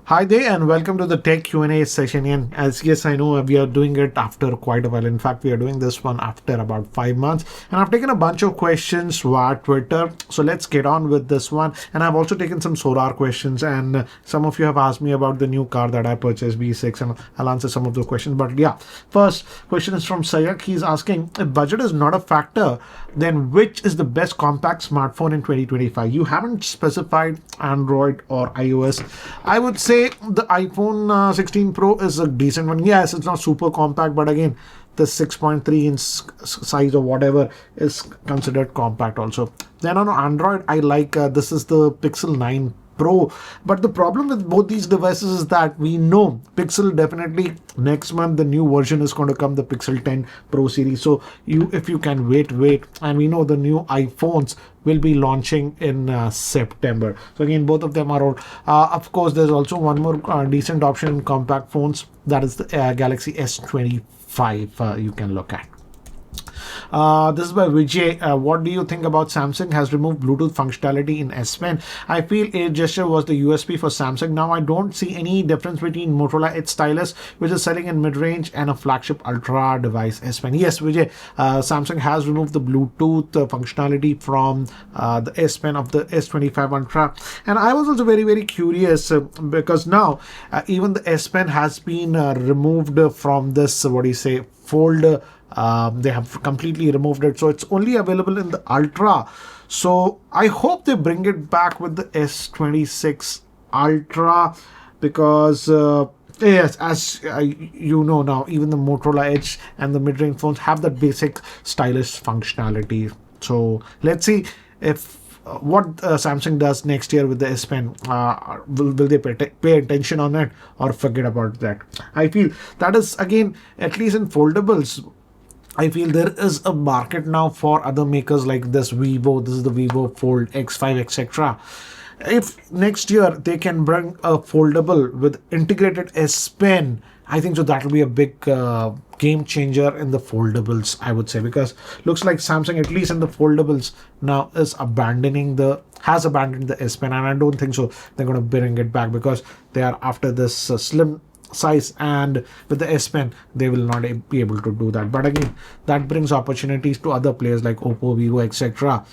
Hi there and welcome to the Tech Q&A session. And as yes, I know we are doing it after quite a while. In fact, we are doing this one after about 5 months. And I've taken a bunch of questions via Twitter. So let's get on with this one. And I've also taken some solar questions. And some of you have asked me about the new car that I purchased, B6. And I'll answer some of those questions. But yeah, first question is from Sayak. He's asking, if budget is not a factor, then which is the best compact smartphone in 2025? You haven't specified Android or iOS. I would say the iPhone 16 Pro is a decent one. Yes, it's not super compact, but again, the 6.3 inch size or whatever is considered compact also. Then on Android, I like this is the Pixel 9 Pro. But the problem with both these devices is that we know Pixel definitely next month the new version is going to come, the Pixel 10 Pro series. So if you can wait, and we know the new iPhones will be launching in September. So again, both of them are old. Of course, there's also one more decent option in compact phones. That is the Galaxy S25 you can look at. This is by Vijay. What do you think about Samsung has removed Bluetooth functionality in S Pen? I feel Air Gesture was the USP for Samsung. Now I don't see any difference between Motorola Edge stylus, which is selling in mid-range, and a flagship Ultra device S Pen. Yes, Vijay, Samsung has removed the Bluetooth functionality from the S Pen of the S25 Ultra. And I was also very curious because now even the S Pen has been removed from this, fold. They have completely removed it, so it's only available in the Ultra. So I hope they bring it back with the S26 Ultra because yes, as you know now, even the Motorola Edge and the mid-range phones have that basic stylus functionality. So let's see if what Samsung does next year with the S Pen. Will they pay attention on it or forget about that? I feel that is, again, at least in foldables, I feel there is a market now for other makers like this Vivo. This is the Vivo Fold X5, etc. If next year they can bring a foldable with integrated S Pen, I think so that will be a big game changer in the foldables, I would say, because looks like Samsung, at least in the foldables, now has abandoned the S Pen, and I don't think so they're going to bring it back because they are after this slim size, and with the S Pen they will not be able to do that. But again, that brings opportunities to other players like Oppo, Vivo, etc.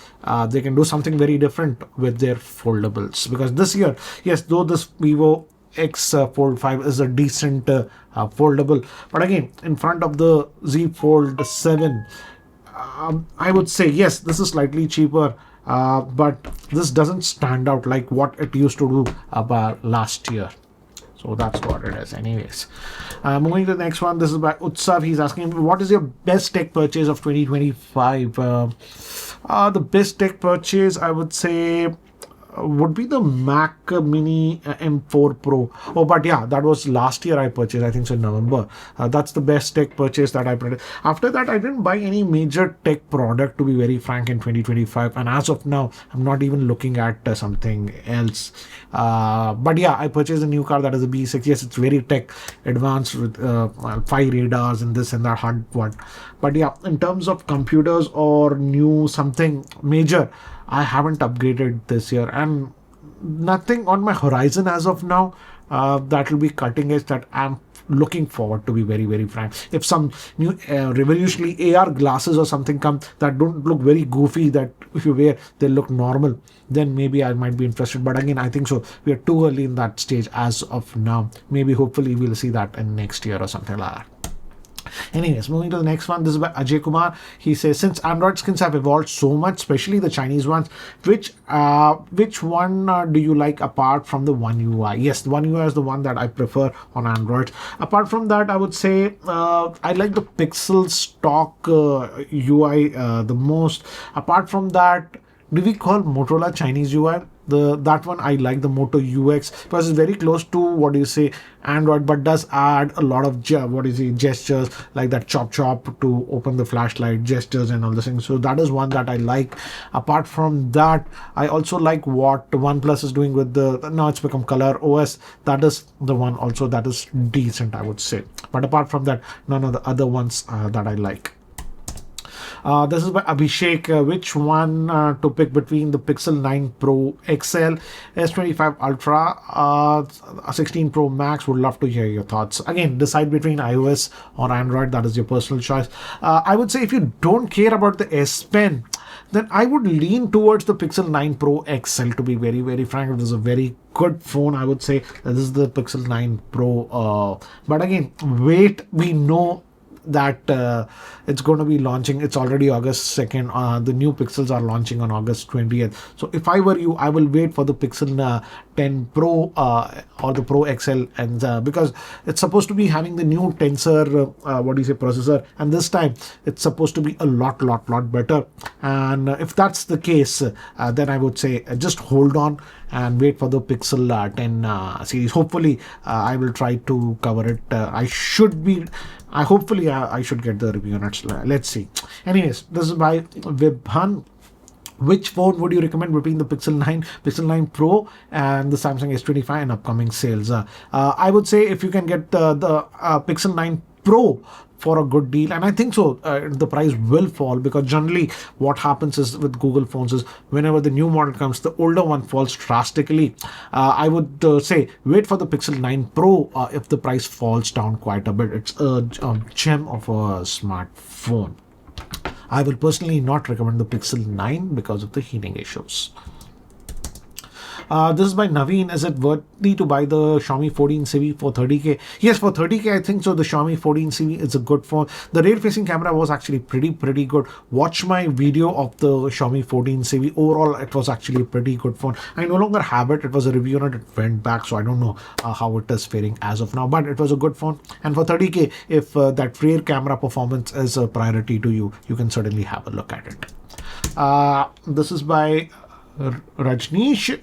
They can do something very different with their foldables, because this year, yes, though this Vivo X Fold 5 is a decent foldable, but again, in front of the Z Fold 7, I would say yes, this is slightly cheaper, but this doesn't stand out like what it used to do about last year. So that's what it is. Anyways, moving to the next one. This is by Utsav. He's asking, what is your best tech purchase of 2025? The best tech purchase, I would say, would be the Mac Mini M4 Pro. Oh, but yeah, that was last year I purchased, I think so in November. That's the best tech purchase that I purchased. After that, I didn't buy any major tech product, to be very frank, in 2025. And as of now, I'm not even looking at something else. But yeah, I purchased a new car, that is a B6. Yes, it's very tech advanced with 5 radars and this and that hard one. But yeah, in terms of computers or new something major, I haven't upgraded this year, and nothing on my horizon as of now that will be cutting edge that I'm looking forward to, be very frank. If some new revolutionary AR glasses or something come that don't look very goofy, that if you wear they look normal, then maybe I might be interested. But again, I think so we are too early in that stage as of now. Maybe hopefully we'll see that in next year or something like that. Anyways, moving to the next one. This is by Ajay Kumar. He says, since Android skins have evolved so much, especially the Chinese ones, which one do you like apart from the One UI? Yes, the One UI is the one that I prefer on Android. Apart from that, I would say I like the Pixel stock UI the most. Apart from that, do we call Motorola Chinese UI? That one I like, the Moto UX, because it's very close to Android, but does add a lot of gestures, like that chop to open the flashlight, gestures and all those things. So that is one that I like. Apart from that, I also like what OnePlus is doing with now it's become Color OS. That is the one also that is decent, I would say. But apart from that, none of the other ones that I like. This is by Abhishek. Which one to pick between the Pixel 9 Pro XL, S25 Ultra, 16 Pro Max? Would love to hear your thoughts. Again, decide between iOS or Android. That is your personal choice. I would say if you don't care about the S Pen, then I would lean towards the Pixel 9 Pro XL, to be very, very frank. It is a very good phone. I would say this is the Pixel 9 Pro. But again, wait, we know that it's going to be launching. It's already August 2nd. The new Pixels are launching on August 20th. So if I were you, I will wait for the Pixel 10 Pro or the Pro XL, and because it's supposed to be having the new Tensor processor, and this time it's supposed to be a lot better. And if that's the case, then I would say just hold on and wait for the Pixel 10 series. Hopefully I will try to cover it. I should get the review on it. Let's see. Anyways, this is by Vibhan. Which phone would you recommend between the Pixel 9 Pro and the Samsung S25 in upcoming sales? I would say if you can get the Pixel 9 Pro for a good deal, and I think so, the price will fall, because generally what happens is with Google phones is whenever the new model comes, the older one falls drastically. I would say wait for the Pixel 9 Pro if the price falls down quite a bit. It's a gem of a smartphone. I will personally not recommend the Pixel 9 because of the heating issues. This is by Naveen. Is it worthy to buy the Xiaomi 14CV for 30k? Yes, for 30k, I think so. The Xiaomi 14CV is a good phone. The rear-facing camera was actually pretty good. Watch my video of the Xiaomi 14CV. Overall, it was actually a pretty good phone. I no longer have it. It was a review on it. It went back, so I don't know how it is faring as of now. But it was a good phone. And for 30k, if that rear camera performance is a priority to you, you can certainly have a look at it. This is by Rajneesh.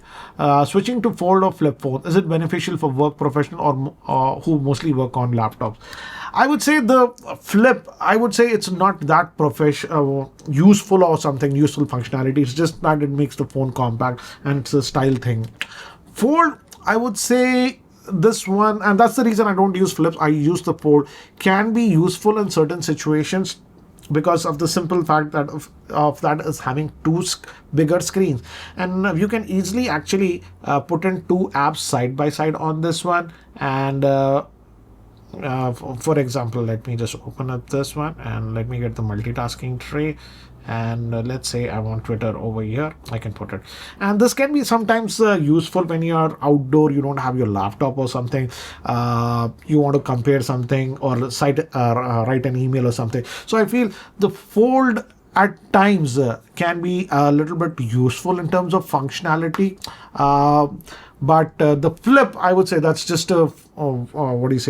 Switching to fold or flip phone, is it beneficial for work professional or who mostly work on laptops? I would say the flip, I would say it's not that useful or something useful functionality. It's just that it makes the phone compact and it's a style thing. Fold, I would say this one, and that's the reason I don't use flips. I use the fold. Can be useful in certain situations, because of the simple fact that of that is having two bigger screens, and you can easily actually put in two apps side by side on this one. And for example, let me just open up this one and let me get the multitasking tray, and let's say I want Twitter over here. I can put it, and this can be sometimes useful when you are outdoor, you don't have your laptop or something, you want to compare something or write an email or something. So I feel the fold at times can be a little bit useful in terms of functionality, but the flip, I would say that's just a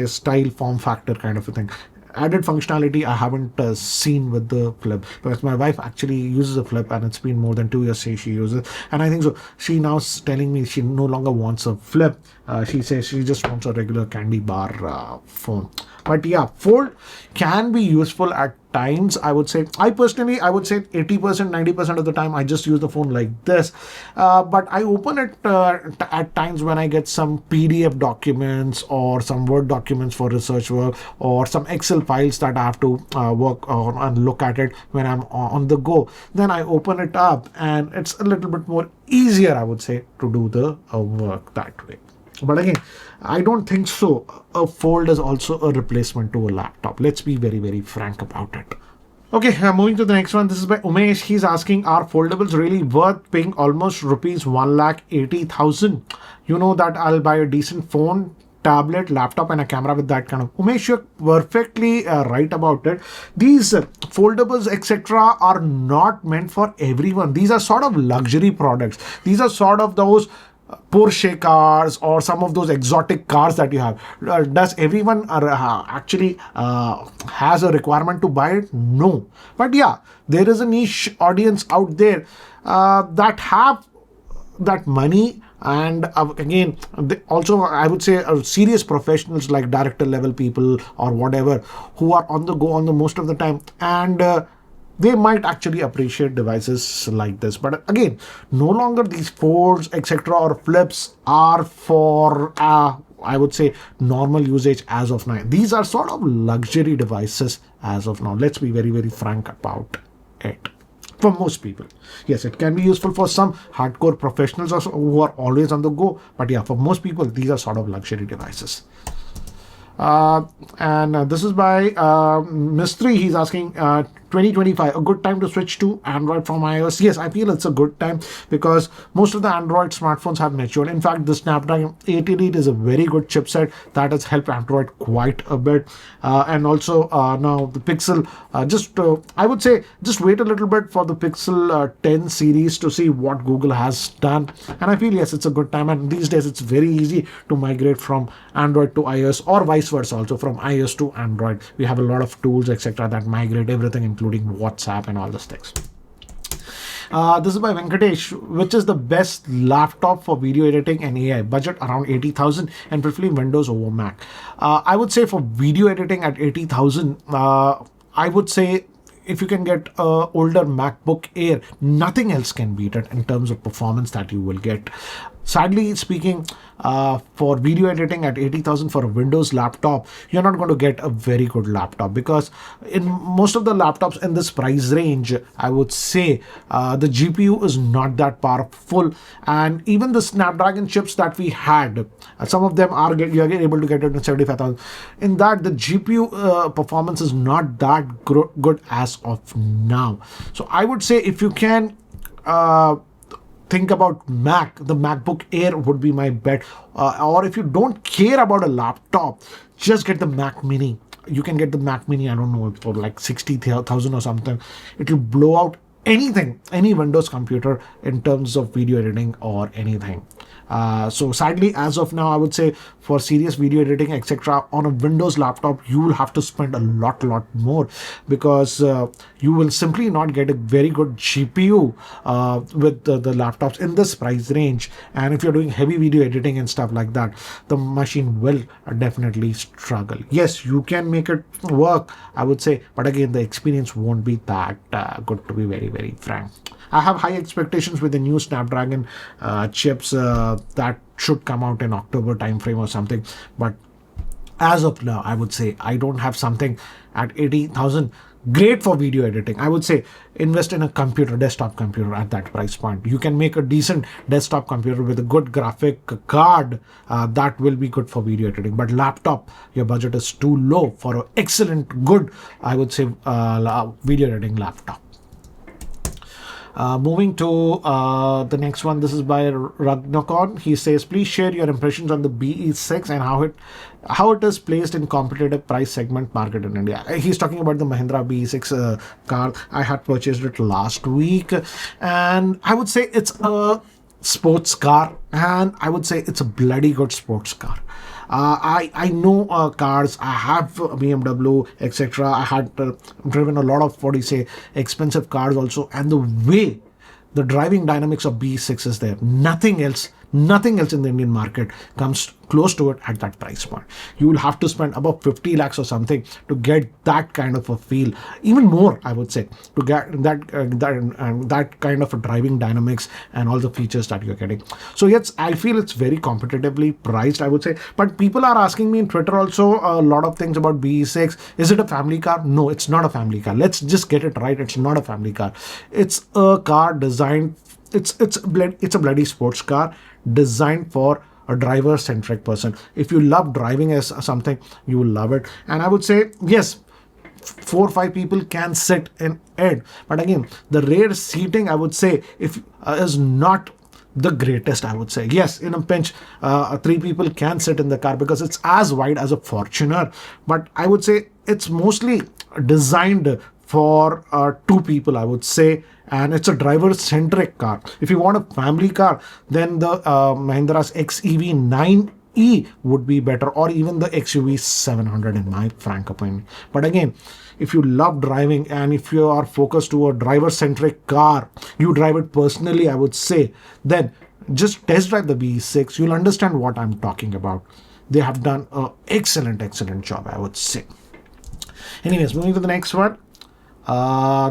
style form factor kind of a thing. Added functionality I haven't seen with the flip, because my wife actually uses a flip and it's been more than 2 years she uses, and I think so she now is telling me she no longer wants a flip. She says she just wants a regular candy bar phone. But yeah, fold can be useful at times. I would say, I personally, I would say 80%, 90% of the time I just use the phone like this. But I open it at times when I get some PDF documents or some Word documents for research work, or some Excel files that I have to work on and look at it when I'm on the go. Then I open it up and it's a little bit more easier, I would say, to do the work that way. But again, I don't think so. A fold is also a replacement to a laptop. Let's be very, very frank about it. Okay, moving to the next one. This is by Umesh. He's asking, are foldables really worth paying almost rupees 1,80,000? You know that I'll buy a decent phone, tablet, laptop and a camera with that kind of. Umesh, you're perfectly right about it. These foldables etc. are not meant for everyone. These are sort of luxury products. These are sort of those Porsche cars or some of those exotic cars that you have. Does everyone actually has a requirement to buy it? No. But yeah, there is a niche audience out there that have that money, and again, also I would say serious professionals like director level people or whatever, who are on the go on the most of the time, and they might actually appreciate devices like this. But again, no longer these folds etc. or flips are for I would say normal usage as of now. These are sort of luxury devices as of now. Let's be very, very frank about it. For most people, yes, it can be useful for some hardcore professionals also who are always on the go. But yeah, for most people, these are sort of luxury devices. And this is by Mistry. He's asking 2025, a good time to switch to Android from iOS. Yes, I feel it's a good time because most of the Android smartphones have matured. In fact, the Snapdragon 888 is a very good chipset that has helped Android quite a bit. And also now the Pixel, I would say, just wait a little bit for the Pixel 10 series to see what Google has done. And I feel, yes, it's a good time. And these days, it's very easy to migrate from Android to iOS or vice versa, also from iOS to Android. We have a lot of tools, etc., that migrate everything, including WhatsApp and all those things. This is by Venkatesh. Which is the best laptop for video editing and AI? Budget around 80,000 and preferably Windows over Mac. I would say for video editing at 80,000, I would say if you can get a older MacBook Air, nothing else can beat it in terms of performance that you will get. Sadly speaking, for video editing at 80,000 for a Windows laptop, you're not going to get a very good laptop, because in most of the laptops in this price range, I would say the GPU is not that powerful, and even the Snapdragon chips that we had, some of them you are able to get it in 75,000. In that, the GPU performance is not that good as of now. So I would say if you can think about Mac, the MacBook Air would be my bet. Or if you don't care about a laptop, just get the Mac Mini. You can get the Mac Mini, I don't know, for like 60,000 or something. It will blow out anything, any Windows computer in terms of video editing or anything. So sadly, as of now, I would say for serious video editing, etc., on a Windows laptop, you will have to spend a lot more, because you will simply not get a very good GPU with the laptops in this price range. And if you're doing heavy video editing and stuff like that, the machine will definitely struggle. Yes, you can make it work, I would say, but again, the experience won't be that good, to be very frank. I have high expectations with the new Snapdragon chips that should come out in October timeframe or something. But as of now, I would say I don't have something at 80,000 great for video editing. I would say invest in a desktop computer at that price point. You can make a decent desktop computer with a good graphic card that will be good for video editing. But laptop, your budget is too low for an excellent, good, I would say, video editing laptop. Moving to the next one, this is by Ragnakon. He says, please share your impressions on the BE6 and how it is placed in competitive price segment market in India. He's talking about the Mahindra BE6 car. I had purchased it last week, and I would say it's a sports car, and I would say it's a bloody good sports car. I know cars. I have BMW, etc. I had driven a lot of expensive cars also, and the way the driving dynamics of B6 is there, nothing else in the Indian market comes close to it at that price point. You will have to spend about 50 lakhs or something to get that kind of a feel, even more, I would say, to get that kind of a driving dynamics and all the features that you're getting. So yes, I feel it's very competitively priced, I would say. But people are asking me in Twitter also a lot of things about BE6. Is it a family car? No, it's not a family car. Let's just get it right. It's not a family car. It's a car designed. It's a bloody sports car designed for a driver-centric person. If you love driving as something, you will love it. And I would say, yes, 4 or 5 people can sit in it. But again, the rear seating, I would say, is not the greatest, I would say. Yes, in a pinch, 3 people can sit in the car because it's as wide as a Fortuner. But I would say it's mostly designed for 2 people, I would say, and it's a driver-centric car. If you want a family car, then the Mahindra's XEV 9e would be better, or even the XUV 700 in my frank opinion. But again, if you love driving and if you are focused to a driver-centric car, you drive it personally, I would say, then just test drive the BE6. You'll understand what I'm talking about. They have done an excellent job, I would say. Anyways, moving to the next one.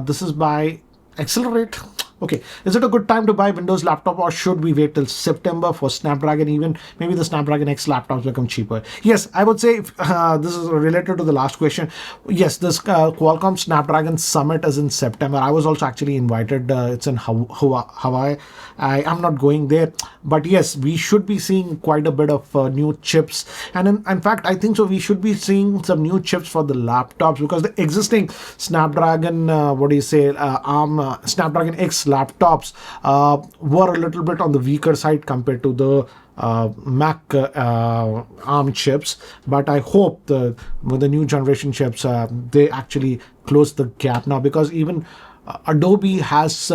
This is by Accelerate. Okay, is it a good time to buy Windows laptop, or should we wait till September for Snapdragon? Even maybe the Snapdragon X laptops become cheaper. Yes, I would say this is related to the last question. Yes, this Qualcomm Snapdragon Summit is in September. I was also actually invited. It's in Hawaii. I am not going there, but yes, we should be seeing quite a bit of new chips, and in fact, I think so. We should be seeing some new chips for the laptops, because the existing Snapdragon, ARM Snapdragon X laptops were a little bit on the weaker side compared to the Mac ARM chips. But I hope with the new generation chips, they actually close the gap now, because even Adobe has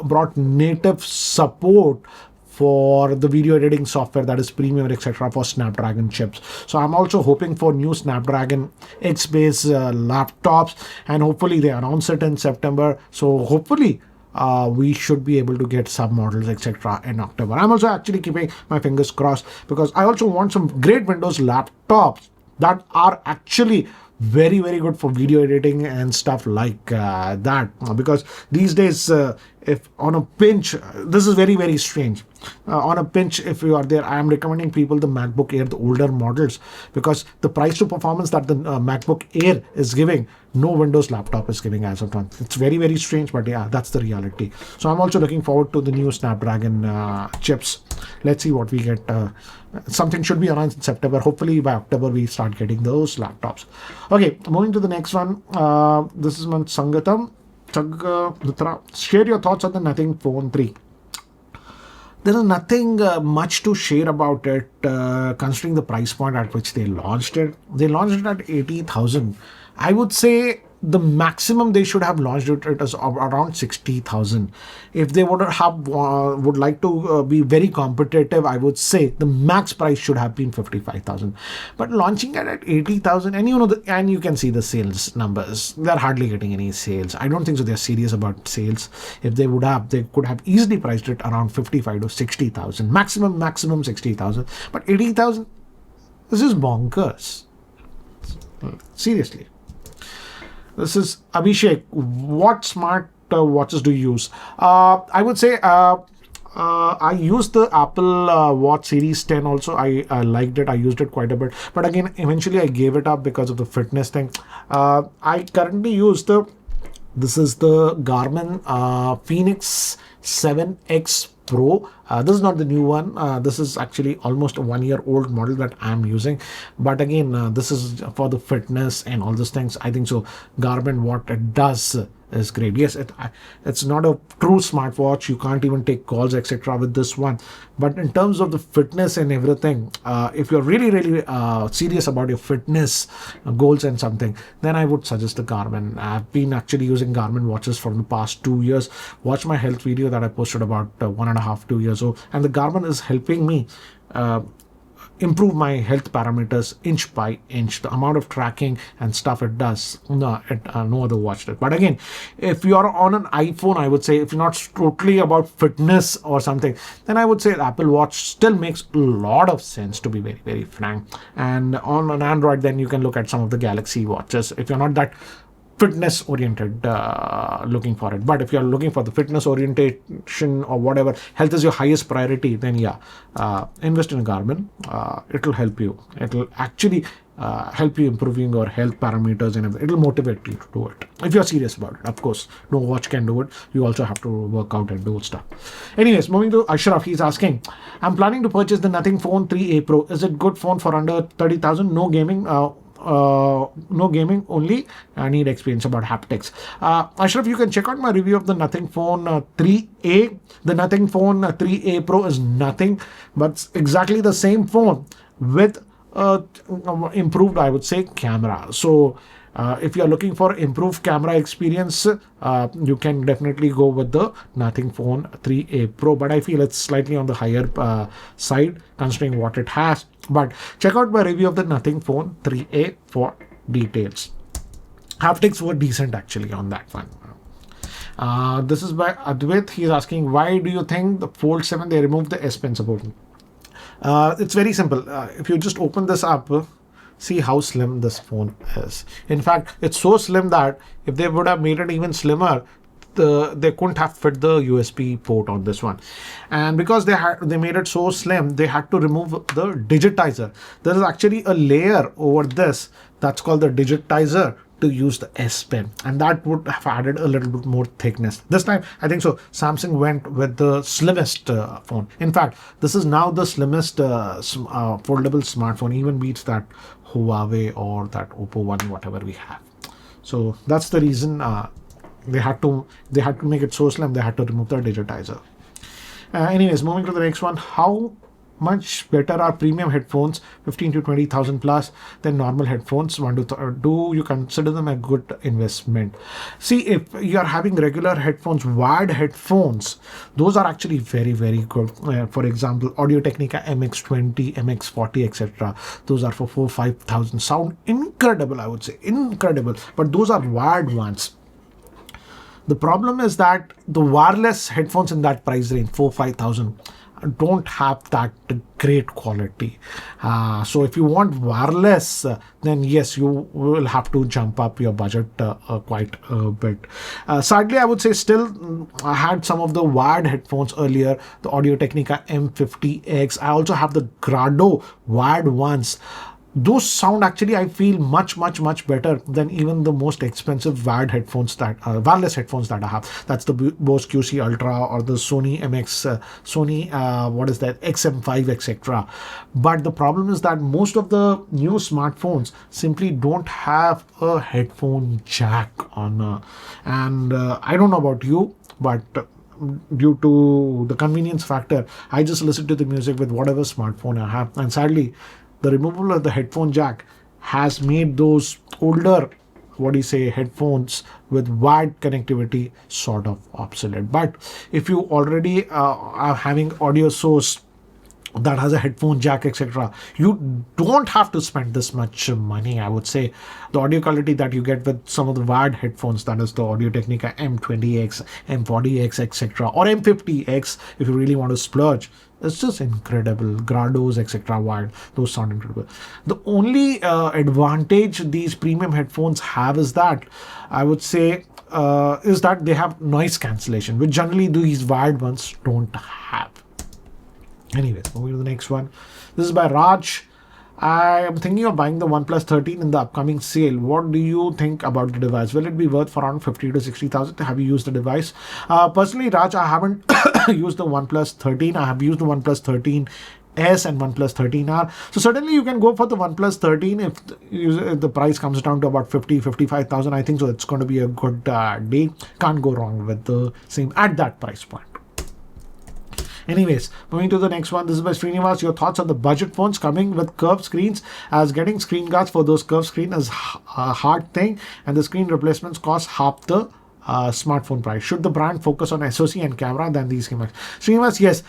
brought native support for the video editing software, that is Premiere, etc., for Snapdragon chips. So I'm also hoping for new Snapdragon X based laptops, and hopefully they announce it in September. So hopefully we should be able to get some models, etc., in October. I'm also actually keeping my fingers crossed, because I also want some great Windows laptops that are actually very, very good for video editing and stuff like that. Because these days, if on a pinch, this is very, very strange. On a pinch, if you are there, I am recommending people the MacBook Air, the older models, because the price to performance that the MacBook Air is giving, no Windows laptop is giving as of now. It's very, very strange, but yeah, that's the reality. So I'm also looking forward to the new Snapdragon chips. Let's see what we get. Something should be announced in September. Hopefully by October we start getting those laptops. Okay, moving to the next one. This is one Sangatam. Share your thoughts on the Nothing Phone 3. There is nothing much to share about it, considering the price point at which they launched it. They launched it at 80,000. I would say the maximum they should have launched it is around 60,000. If they would like to be very competitive, I would say the max price should have been 55,000. But launching it at 80,000, and and you can see the sales numbers, they're hardly getting any sales. I don't think so they're serious about sales. If they would have, they could have easily priced it around 55 to 60,000. Maximum 60,000. But 80,000, this is bonkers. Seriously. This is Abhishek. What smart watches do you use? I would say I used the Apple Watch Series 10 also. I liked it. I used it quite a bit. But again, eventually I gave it up because of the fitness thing. I currently use this is the Garmin Phoenix 7X Pro. This is not the new one. This is actually almost a 1-year-old model that I'm using. But again, this is for the fitness and all those things. I think so. Garmin, what it does is great. Yes, it's not a true smartwatch. You can't even take calls, etc. with this one. But in terms of the fitness and everything, if you're really, really serious about your fitness goals and something, then I would suggest the Garmin. I've been actually using Garmin watches for the past 2 years. Watch my health video that I posted about 1.5 to 2 years old, and the Garmin is helping me improve my health parameters inch by inch. The amount of tracking and stuff it does, no other watch does. But again, if you are on an iPhone, I would say, if you're not totally about fitness or something, then I would say the Apple Watch still makes a lot of sense, to be very, very frank. And on an Android, then you can look at some of the Galaxy watches if you're not that fitness oriented looking for it. But if you're looking for the fitness orientation or whatever, health is your highest priority, then yeah, invest in a Garmin. It'll help you. It'll actually help you improving your health parameters, and it'll motivate you to do it if you're serious about it. Of course, no watch can do it. You also have to work out and do stuff. Anyways, moving to Ashraf, he's asking, I'm planning to purchase the Nothing Phone 3A Pro. Is it good phone for under 30,000? No gaming. No gaming, only I need experience about haptics. Ashraf, you can check out my review of the Nothing Phone 3A. The Nothing Phone 3A Pro is nothing but exactly the same phone with improved, I would say, camera. So if you're looking for improved camera experience, you can definitely go with the Nothing Phone 3A Pro. But I feel it's slightly on the higher side considering what it has. But check out my review of the Nothing Phone 3A for details. Haptics were decent actually on that one. This is by Advait. He's asking, why do you think the Fold 7 they removed the S Pen support? It's very simple. If you just open this up, see how slim this phone is. In fact, it's so slim that if they would have made it even slimmer, they couldn't have fit the USB port on this one, and because they made it so slim, they had to remove the digitizer. There is actually a layer over this that's called the digitizer to use the S Pen, and that would have added a little bit more thickness. This time, I think so, Samsung went with the slimmest phone. In fact, this is now the slimmest foldable smartphone, even beats that Huawei or that Oppo one, whatever we have. So that's the reason they had to make it so slim. They had to remove the digitizer. Anyways, moving to the next one. How much better are premium headphones, 15 to 20,000 plus, than normal headphones? Do you consider them a good investment? See, if you are having regular headphones, wired headphones, those are actually very, very good. For example, Audio-Technica MX20, MX40, etc. Those are for 4,000-5,000. Sound incredible, I would say, incredible. But those are wired ones. The problem is that the wireless headphones in that price range, 4,000-5,000, don't have that great quality. So if you want wireless, then yes, you will have to jump up your budget quite a bit. Sadly, I would say still, I had some of the wired headphones earlier, the Audio-Technica M50X. I also have the Grado wired ones. Those sound actually, I feel, much better than even the most expensive wired headphones that wireless headphones that I have. That's the Bose QC Ultra or the Sony what is that, XM5, etc. But the problem is that most of the new smartphones simply don't have a headphone jack on, and I don't know about you, but due to the convenience factor, I just listen to the music with whatever smartphone I have, and sadly, the removal of the headphone jack has made those older, headphones with wired connectivity sort of obsolete. But if you already are having audio source that has a headphone jack, etc., you don't have to spend this much money. I would say the audio quality that you get with some of the wired headphones, that is the Audio-Technica M20X, M40X, etc., or M50X, if you really want to splurge, it's just incredible. Grados, etc., wired, those sound incredible. The only advantage these premium headphones have is that, I would say, is that they have noise cancellation, which generally these wired ones don't have. Anyways, moving to the next one. This is by Raj. I am thinking of buying the OnePlus 13 in the upcoming sale. What do you think about the device? Will it be worth for around 50 to 60,000? Have you used the device? Personally, Raj, I haven't used the OnePlus 13. I have used the OnePlus 13S and OnePlus 13R. So certainly you can go for the OnePlus 13 if the price comes down to about 55,000. I think so. It's going to be a good day. Can't go wrong with the same at that price point. Anyways, moving to the next one. This is by Srinivas. Your thoughts on the budget phones coming with curved screens, as getting screen guards for those curved screens is a hard thing, and the screen replacements cost half the smartphone price. Should the brand focus on SoC and camera than these cameras? Srinivas, yes,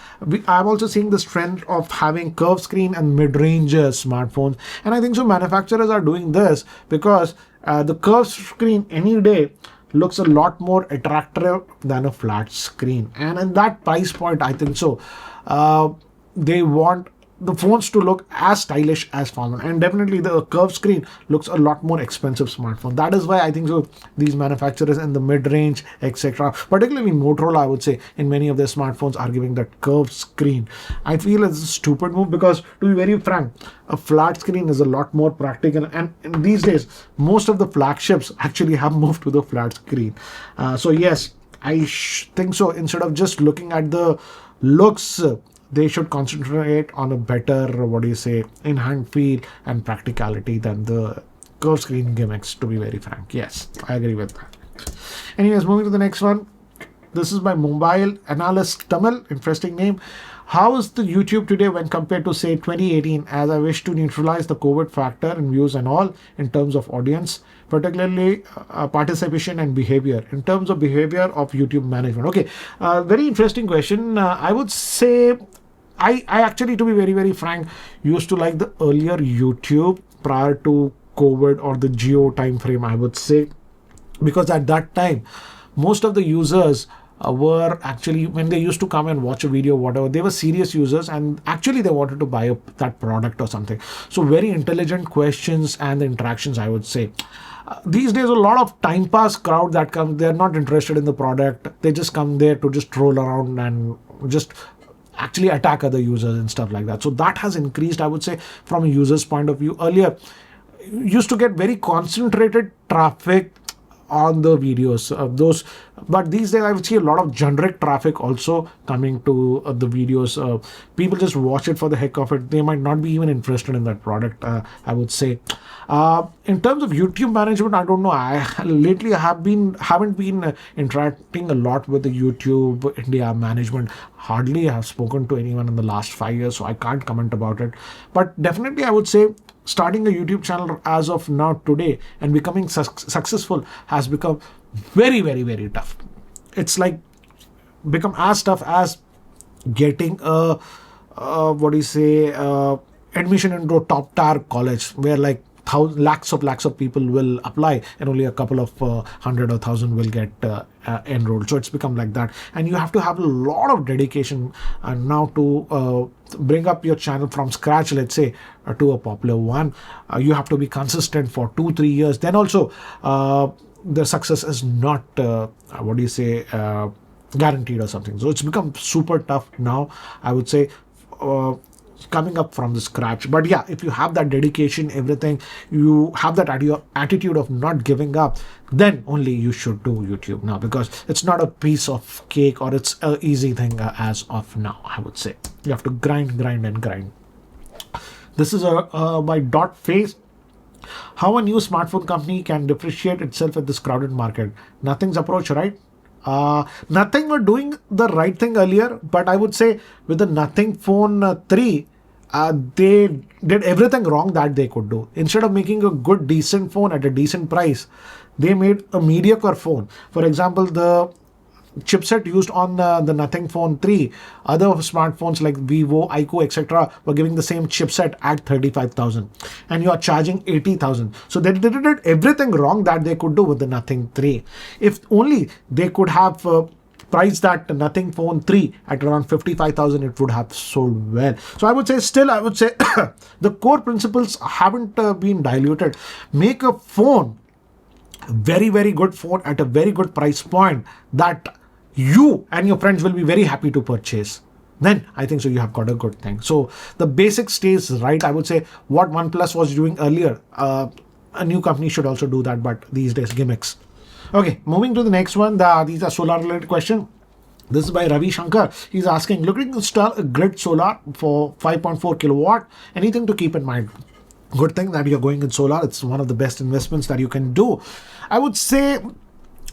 I'm also seeing this trend of having curved screen and mid-range smartphones, and I think so manufacturers are doing this because the curved screen any day looks a lot more attractive than a flat screen, and in that price point, I think so they want the phones to look as stylish as possible, and definitely the curved screen looks a lot more expensive smartphone. That is why I think so these manufacturers in the mid-range, etc., particularly Motorola, I would say, in many of their smartphones are giving that curved screen. I feel it's a stupid move because, to be very frank, a flat screen is a lot more practical, and these days most of the flagships actually have moved to the flat screen. So yes, I think so. Instead of just looking at the looks, they should concentrate on a better, in-hand feel and practicality than the curved screen gimmicks, to be very frank. Yes, I agree with that. Anyways, moving to the next one. This is by Mobile Analyst Tamil. Interesting name. How is the YouTube today when compared to, say, 2018, as I wish to neutralize the COVID factor in views and all in terms of audience, particularly participation and behavior, in terms of behavior of YouTube management? Okay, very interesting question. I would say I actually, to be very frank, used to like the earlier YouTube prior to COVID or the Geo time frame, I would say, because at that time, most of the users were actually, when they used to come and watch a video, whatever, they were serious users and actually they wanted to buy that product or something. So very intelligent questions and the interactions, I would say. These days, a lot of time pass crowd that comes, they're not interested in the product. They just come there to just troll around and just actually attack other users and stuff like that. So that has increased, I would say, from a user's point of view. Earlier, used to get very concentrated traffic on the videos of those, but these days I would see a lot of generic traffic also coming to the videos. People just watch it for the heck of it. They might not be even interested in that product, I would say. In terms of YouTube management, I don't know. I lately haven't been interacting a lot with the YouTube India management. Hardly have spoken to anyone in the last 5 years, so I can't comment about it. But definitely, I would say starting a YouTube channel as of now today and becoming successful has become very, very, very tough. It's like become as tough as getting a admission into a top tier college where like lakhs of people will apply and only a couple of 100 or 1,000 will get enrolled. So it's become like that, and you have to have a lot of dedication now to bring up your channel from scratch, let's say, to a popular one. You have to be consistent for 2-3 years. Then also the success is not guaranteed or something. So it's become super tough now, I would say, coming up from the scratch. But yeah, if you have that dedication, everything, you have that attitude of not giving up, then only you should do YouTube now, because it's not a piece of cake or it's an easy thing as of now, I would say. You have to grind. This is by Dot Face. How a new smartphone company can differentiate itself at this crowded market? Nothing's approach, right? Nothing were doing the right thing earlier, but I would say with the Nothing Phone 3, they did everything wrong that they could do. Instead of making a good, decent phone at a decent price, they made a mediocre phone. For example, the chipset used on the Nothing Phone 3, other smartphones like Vivo, iQOO, etc. were giving the same chipset at 35,000 and you are charging 80,000. So they did everything wrong that they could do with the Nothing 3. If only they could have priced that Nothing Phone 3 at around 55,000, it would have sold well. So I would say the core principles haven't been diluted. Make a phone, very, very good phone at a very good price point that you and your friends will be very happy to purchase. Then I think so you have got a good thing. So the basic stays right. I would say what OnePlus was doing earlier, a new company should also do that, but these days gimmicks. Okay, moving to the next one. These are solar related question. This is by Ravi Shankar. He's asking, looking to install a grid solar for 5.4 kilowatt. Anything to keep in mind? Good thing that you're going in solar. It's one of the best investments that you can do. I would say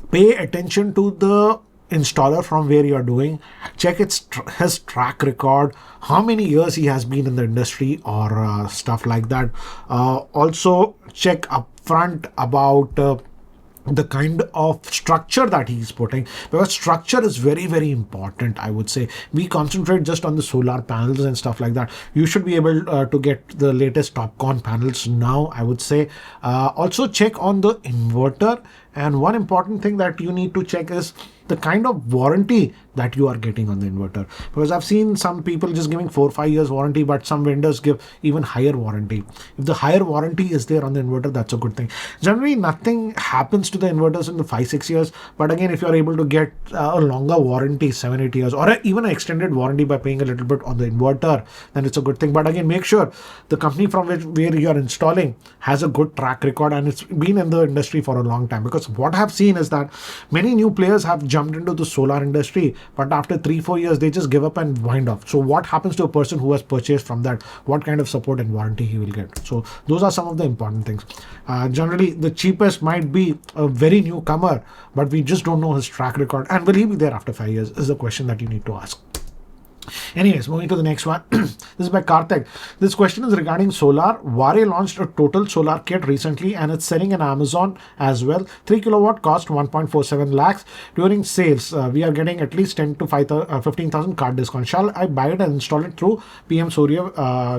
pay attention to the installer from where you're doing. Check his track record, how many years he has been in the industry or stuff like that. Also check upfront about the kind of structure that he's putting, because structure is very, very important. I would say we concentrate just on the solar panels and stuff like that. You should be able to get the latest TopCon panels now, I would say. Also check on the inverter, and one important thing that you need to check is the kind of warranty that you are getting on the inverter, because I've seen some people just giving 4-5 years warranty, but some vendors give even higher warranty. If the higher warranty is there on the inverter, that's a good thing. Generally nothing happens to the inverters in the 5-6 years, but again, if you're able to get a longer warranty, 7-8 years, or even an extended warranty by paying a little bit on the inverter, then it's a good thing. But again, make sure the company from where you're installing has a good track record and it's been in the industry for a long time, because what I've seen is that many new players have jumped into the solar industry, but after 3-4 years they just give up and wind off. So what happens to a person who has purchased from that? What kind of support and warranty he will get? So those are some of the important things. Generally the cheapest might be a very newcomer, but we just don't know his track record, and will he be there after 5 years is the question that you need to ask. Anyways, moving to the next one. This is by Karthik. This question is regarding solar. Vare launched a total solar kit recently and it's selling on Amazon as well. 3 kilowatt cost 1.47 lakhs. During sales, we are getting at least 10 to 15,000 card discount. Shall I buy it and install it through PM Surya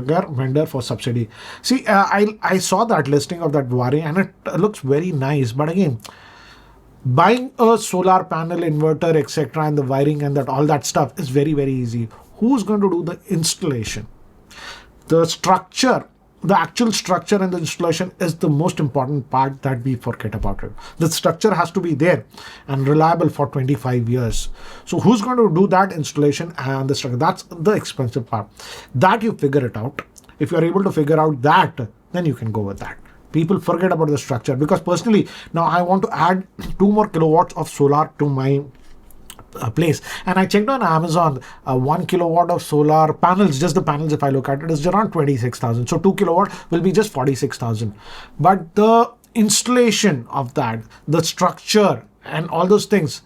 vendor for subsidy? See, I saw that listing of that Vare and it looks very nice. But again, Buying a solar panel, inverter, etc., and the wiring and that all that stuff is very, very easy. Who's going to do the installation? The structure, the actual structure and the installation is the most important part that we forget about it. The structure has to be there and reliable for 25 years. So who's going to do that installation and the structure? That's the expensive part. That you figure it out. If you're able to figure out that, then you can go with that. People forget about the structure, because personally, now I want to add 2 more kilowatts of solar to my place, and I checked on Amazon. 1 kilowatt of solar panels, just the panels, if I look at it, is around 26,000. So 2 kilowatt will be just 46,000. But the installation of that, the structure and all those things,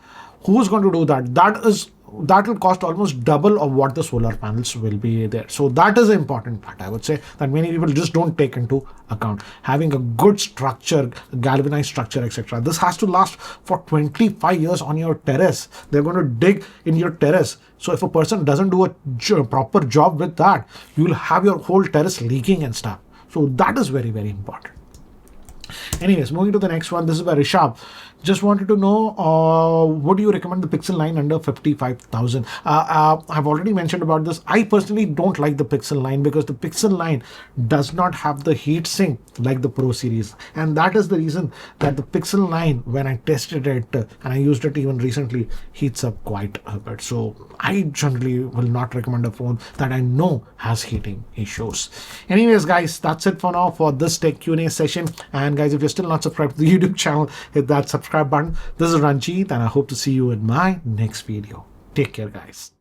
who's going to do that? That will cost almost double of what the solar panels will be there. So that is the important part, I would say, that many people just don't take into account. Having a good structure, galvanized structure, etc. This has to last for 25 years on your terrace. They're going to dig in your terrace. So if a person doesn't do a proper job with that, you'll have your whole terrace leaking and stuff. So that is very, very important. Anyways, moving to the next one. This is by Rishabh. Just wanted to know, would you recommend the Pixel line under 55,000? I've already mentioned about this. I personally don't like the Pixel line because the Pixel line does not have the heat sink like the Pro series. And that is the reason that the Pixel line, when I tested it and I used it even recently, heats up quite a bit. So I generally will not recommend a phone that I know has heating issues. Anyways, guys, that's it for now for this tech Q&A session. And guys, if you're still not subscribed to the YouTube channel, hit that subscribe button. This is Ranjit, and I hope to see you in my next video. Take care, guys.